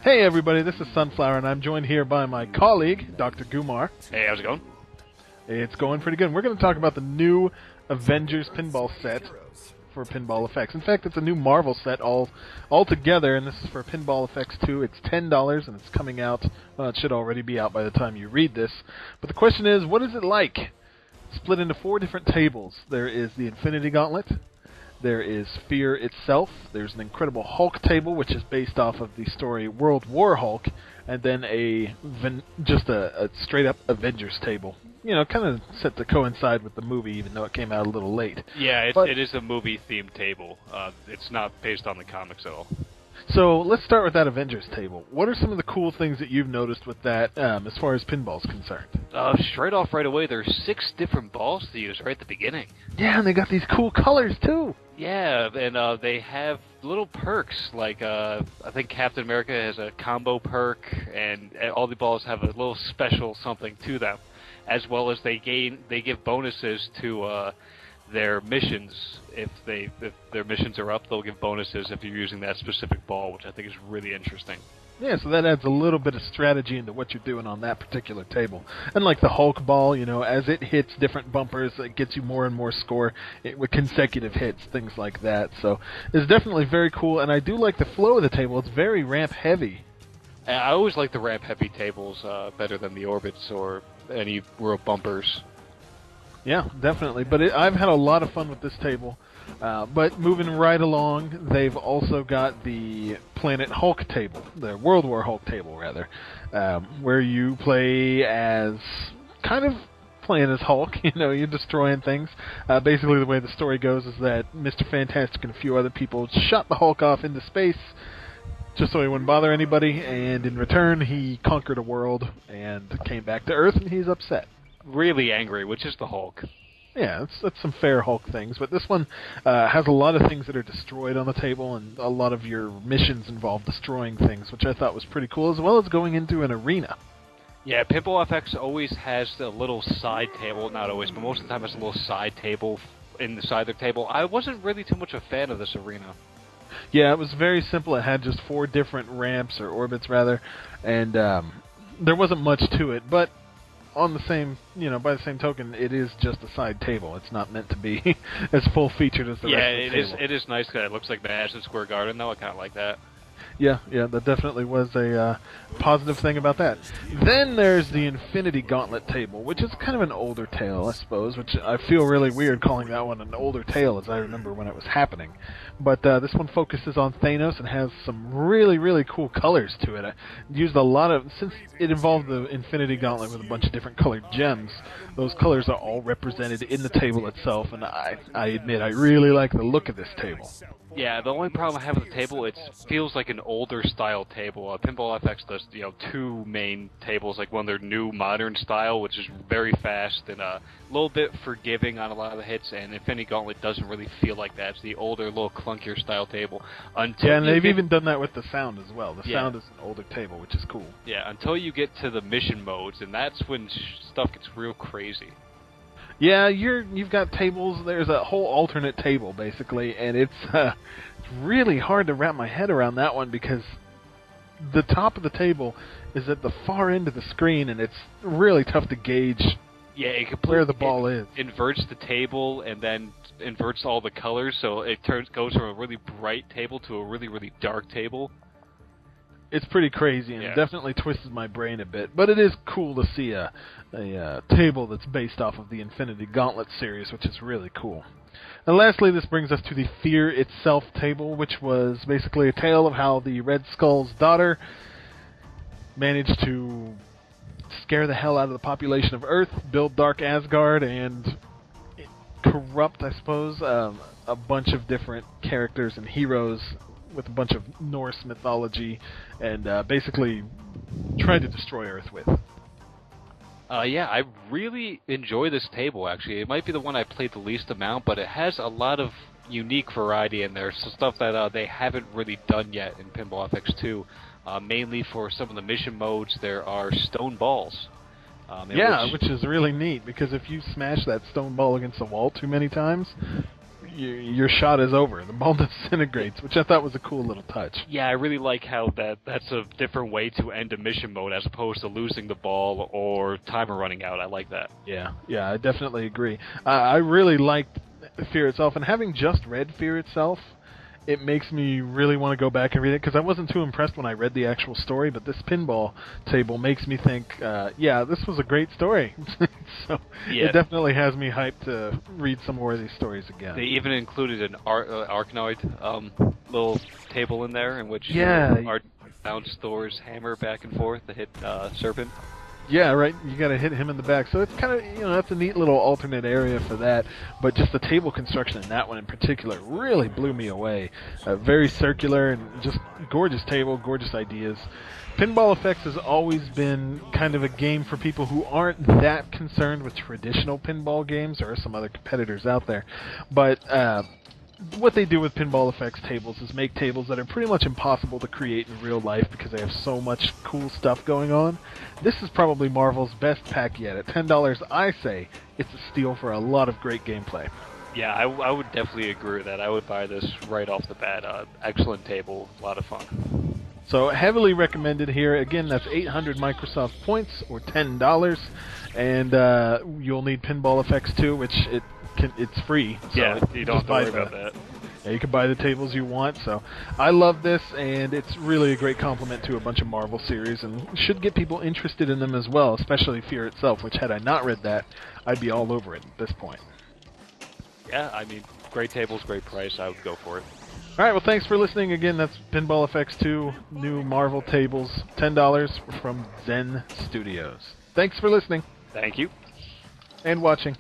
Hey everybody, this is Sunflower, and I'm joined here by my colleague, Dr. Gumaer. Hey, how's it going? It's going pretty good. We're going to talk about the new Avengers pinball set for Pinball FX. In fact, it's a new Marvel set all together, and this is for Pinball FX2. It's $10, and it's coming out. Well, it should already be out by the time you read this. But the question is, what is it like? Split into 4 different tables. There is the Infinity Gauntlet. There is Fear itself. There's an Incredible Hulk table, which is based off of the story World War Hulk, and then just a straight-up Avengers table. You know, kind of set to coincide with the movie, even though it came out a little late. Yeah, it is a movie-themed table. It's not based on the comics at all. So let's start with that Avengers table. What are some of the cool things that you've noticed with that as far as pinball's concerned? Straight off right away, there's 6 different balls to use right at the beginning. Yeah, and they got these cool colors, too. Yeah, and they have little perks, like I think Captain America has a combo perk, and all the balls have a little special something to them, as well as they give bonuses to their missions. If their missions are up, they'll give bonuses if you're using that specific ball, which I think is really interesting. Yeah, so that adds a little bit of strategy into what you're doing on that particular table. And like the Hulk ball, you know, as it hits different bumpers, it gets you more and more score with consecutive hits, things like that. So it's definitely very cool, and I do like the flow of the table. It's very ramp heavy. I always like the ramp heavy tables better than the orbits or any real bumpers. Yeah, definitely. But I've had a lot of fun with this table. But moving right along, they've also got the Planet Hulk table, the World War Hulk table, rather, where you play as kind of playing as Hulk. You know, you're destroying things. Basically, the way the story goes is that Mr. Fantastic and a few other people shot the Hulk off into space just so he wouldn't bother anybody, and in return, he conquered a world and came back to Earth, and he's upset. Really angry, which is the Hulk. Yeah, that's some fair Hulk things, but this one has a lot of things that are destroyed on the table, and a lot of your missions involve destroying things, which I thought was pretty cool, as well as going into an arena. Yeah, Pinball FX always has a little side table, not always, but most of the time has a little side table inside their table. I wasn't really too much a fan of this arena. Yeah, it was very simple. It had just 4 different ramps, or orbits rather, and there wasn't much to it, but on the same, by the same token, it is just a side table. It's not meant to be as full-featured as the rest of the table. Yeah, it is nice because it looks like Madison Square Garden, though. I kind of like that. Yeah, that definitely was a positive thing about that. Then there's the Infinity Gauntlet table, which is kind of an older tale, I suppose, which I feel really weird calling that one an older tale, as I remember when it was happening. But this one focuses on Thanos and has some really, really cool colors to it. I used a lot of, since it involved the Infinity Gauntlet with a bunch of different colored gems, those colors are all represented in the table itself, and I admit I really like the look of this table. Yeah, the only problem I have with the table, it feels like an older style table. Pinball FX does, 2 main tables, like one their new modern style, which is very fast and a little bit forgiving on a lot of the hits, and Infinity Gauntlet doesn't really feel like that. It's the older, little clunkier style table. And they've even done that with the sound as well. The sound is an older table, which is cool. Yeah, until you get to the mission modes, and that's when stuff gets real crazy. Yeah, you've got tables. There's a whole alternate table, basically, and it's really hard to wrap my head around that one because the top of the table is at the far end of the screen, and it's really tough to gauge where the ball is. Inverts the table and then inverts all the colors, so it goes from a really bright table to a really, really dark table. It's pretty crazy and definitely twisted my brain a bit, but it is cool to see a table that's based off of the Infinity Gauntlet series, which is really cool. And lastly, this brings us to the Fear itself table, which was basically a tale of how the Red Skull's daughter managed to scare the hell out of the population of Earth, build Dark Asgard, and corrupt, I suppose, a bunch of different characters and heroes with a bunch of Norse mythology, and basically tried to destroy Earth with. Yeah, I really enjoy this table, actually. It might be the one I played the least amount, but it has a lot of unique variety in there, so stuff that they haven't really done yet in Pinball FX2. Mainly for some of the mission modes, there are stone balls. Which is really neat, because if you smash that stone ball against the wall too many times, your shot is over. The ball disintegrates, which I thought was a cool little touch. Yeah, I really like how that's a different way to end a mission mode as opposed to losing the ball or timer running out. I like that. Yeah, I definitely agree. I really liked Fear Itself, and having just read Fear Itself, it makes me really want to go back and read it, because I wasn't too impressed when I read the actual story, but this pinball table makes me think, this was a great story. So it definitely has me hyped to read some more of these stories again. They even included an Arkanoid little table in there in which Art bounce Thor's hammer back and forth to hit Serpent. Yeah, right. You got to hit him in the back. So it's kind of, that's a neat little alternate area for that. But just the table construction in that one in particular really blew me away. Very circular and just gorgeous table, gorgeous ideas. Pinball FX has always been kind of a game for people who aren't that concerned with traditional pinball games. There are some other competitors out there. But what they do with Pinball FX tables is make tables that are pretty much impossible to create in real life because they have so much cool stuff going on. This is probably Marvel's best pack yet. At $10, I say it's a steal for a lot of great gameplay. Yeah, I would definitely agree with that. I would buy this right off the bat. Excellent table, a lot of fun. So heavily recommended here. Again, that's 800 Microsoft points or $10, and you'll need Pinball FX2, which it's free. So you don't have to worry about that. Yeah, you can buy the tables you want. So I love this, and it's really a great complement to a bunch of Marvel series, and should get people interested in them as well, especially Fear Itself, which had I not read that, I'd be all over it at this point. Yeah, I mean, great tables, great price. I would go for it. All right, well, thanks for listening. Again, that's Pinball FX2, new Marvel tables, $10 from Zen Studios. Thanks for listening. Thank you. And watching.